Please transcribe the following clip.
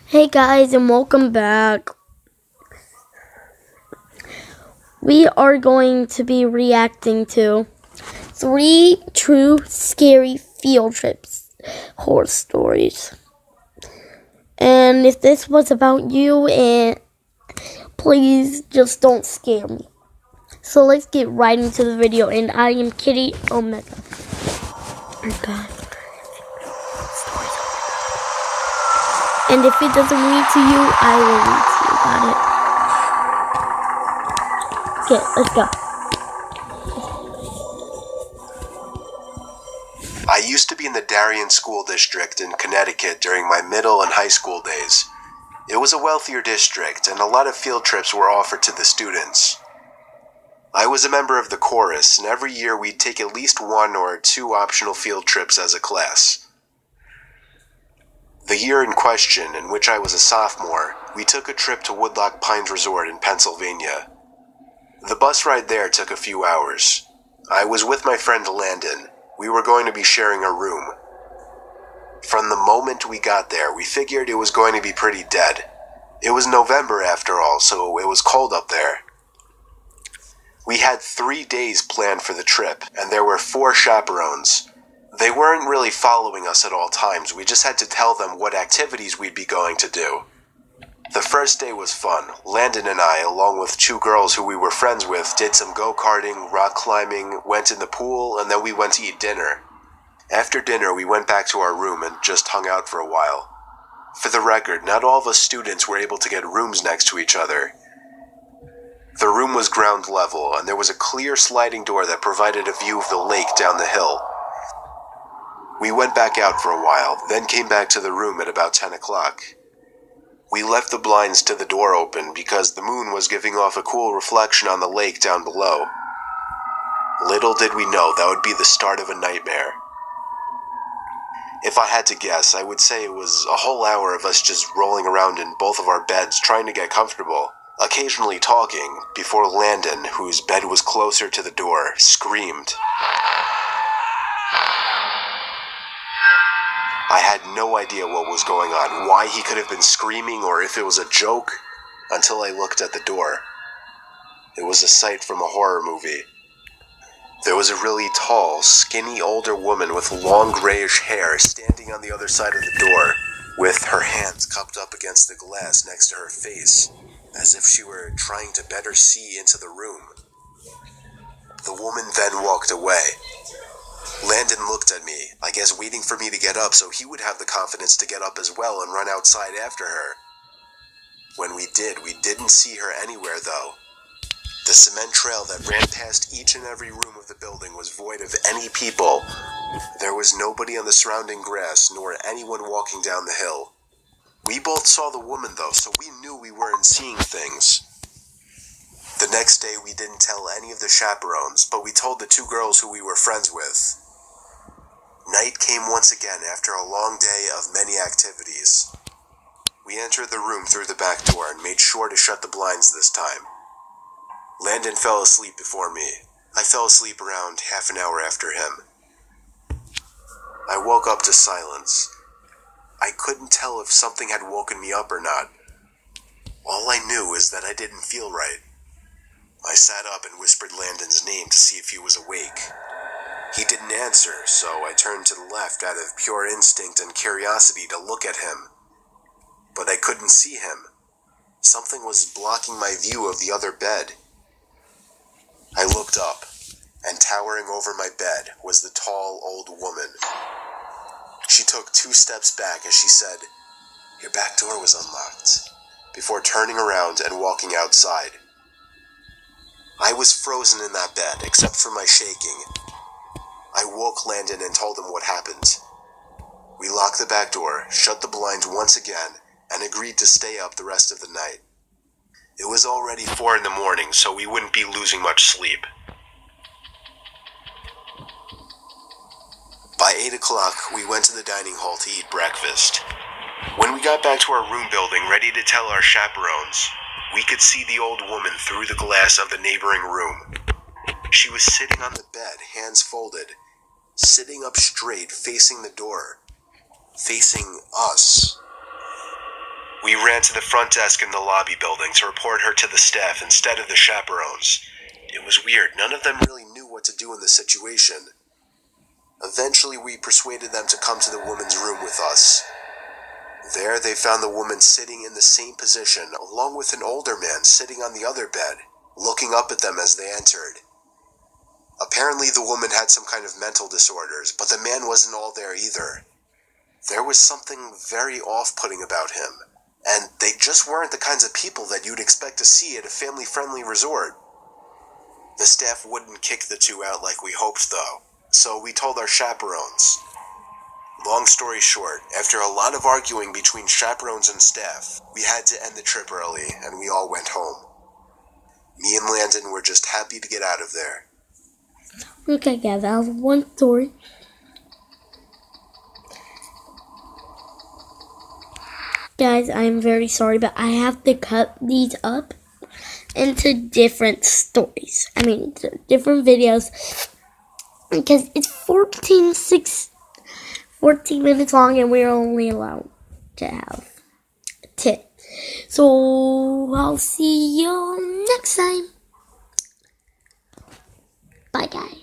Hey guys, and welcome back. We are going to be reacting to 3 true scary field trips horror stories. And if this was about you, please just don't scare me. So let's get right into the video, and I am Kitty Omega. Okay. And if it doesn't read to you, I will read to you. Got it? Okay, let's go. I used to be in the Darien School District in Connecticut during my middle and high school days. It was a wealthier district, and a lot of field trips were offered to the students. I was a member of the chorus, and every year we'd take at least 1 or 2 optional field trips as a class. The year in question, in which I was a sophomore, we took a trip to Woodloch Pines Resort in Pennsylvania. The bus ride there took a few hours. I was with my friend Landon. We were going to be sharing a room. From the moment we got there, we figured it was going to be pretty dead. It was November after all, so it was cold up there. We had 3 days planned for the trip, and there were 4 chaperones. They weren't really following us at all times. We just had to tell them what activities we'd be going to do. The first day was fun. Landon and I, along with 2 girls who we were friends with, did some go-karting, rock climbing, went in the pool, and then we went to eat dinner. After dinner, we went back to our room and just hung out for a while. For the record, not all of us students were able to get rooms next to each other. The room was ground level, and there was a clear sliding door that provided a view of the lake down the hill. We went back out for a while, then came back to the room at about 10 o'clock. We left the blinds to the door open because the moon was giving off a cool reflection on the lake down below. Little did we know that would be the start of a nightmare. If I had to guess, I would say it was a whole hour of us just rolling around in both of our beds trying to get comfortable, occasionally talking, before Landon, whose bed was closer to the door, screamed. I had no idea what was going on, why he could have been screaming, or if it was a joke, until I looked at the door. It was a sight from a horror movie. There was a really tall, skinny older woman with long grayish hair standing on the other side of the door, with her hands cupped up against the glass next to her face, as if she were trying to better see into the room. The woman then walked away. Landon looked at me, I guess waiting for me to get up so he would have the confidence to get up as well and run outside after her. When we didn't see her anywhere though. The cement trail that ran past each and every room of the building was void of any people. There was nobody on the surrounding grass, nor anyone walking down the hill. We both saw the woman though, so we knew we weren't seeing things. The next day we didn't tell any of the chaperones, but we told the 2 girls who we were friends with. Night came once again after a long day of many activities. We entered the room through the back door and made sure to shut the blinds this time. Landon fell asleep before me. I fell asleep around half an hour after him. I woke up to silence. I couldn't tell if something had woken me up or not. All I knew is that I didn't feel right. I sat up and whispered Landon's name to see if he was awake. He didn't answer, so I turned to the left out of pure instinct and curiosity to look at him. But I couldn't see him. Something was blocking my view of the other bed. I looked up, and towering over my bed was the tall old woman. She took 2 steps back as she said, "Your back door was unlocked," before turning around and walking outside. I was frozen in that bed, except for my shaking. I woke Landon and told him what happened. We locked the back door, shut the blinds once again, and agreed to stay up the rest of the night. It was already 4 in the morning, so we wouldn't be losing much sleep. By 8 o'clock, we went to the dining hall to eat breakfast. When we got back to our room building, ready to tell our chaperones, we could see the old woman through the glass of the neighboring room. She was sitting on the bed, hands folded, sitting up straight, facing the door, facing us. We ran to the front desk in the lobby building to report her to the staff instead of the chaperones. It was weird. None of them really knew what to do in the situation. Eventually, we persuaded them to come to the woman's room with us. There, they found the woman sitting in the same position, along with an older man sitting on the other bed, looking up at them as they entered. Apparently, the woman had some kind of mental disorders, but the man wasn't all there either. There was something very off-putting about him, and they just weren't the kinds of people that you'd expect to see at a family-friendly resort. The staff wouldn't kick the two out like we hoped, though, so we told our chaperones. Long story short, after a lot of arguing between chaperones and staff, we had to end the trip early, and we all went home. Me and Landon were just happy to get out of there. Okay, guys, that was one story. Guys, I'm very sorry, but I have to cut these up into different stories. Different videos. Because it's 14 minutes long, and we're only allowed to have 10. So, I'll see you next time. Bye, guys.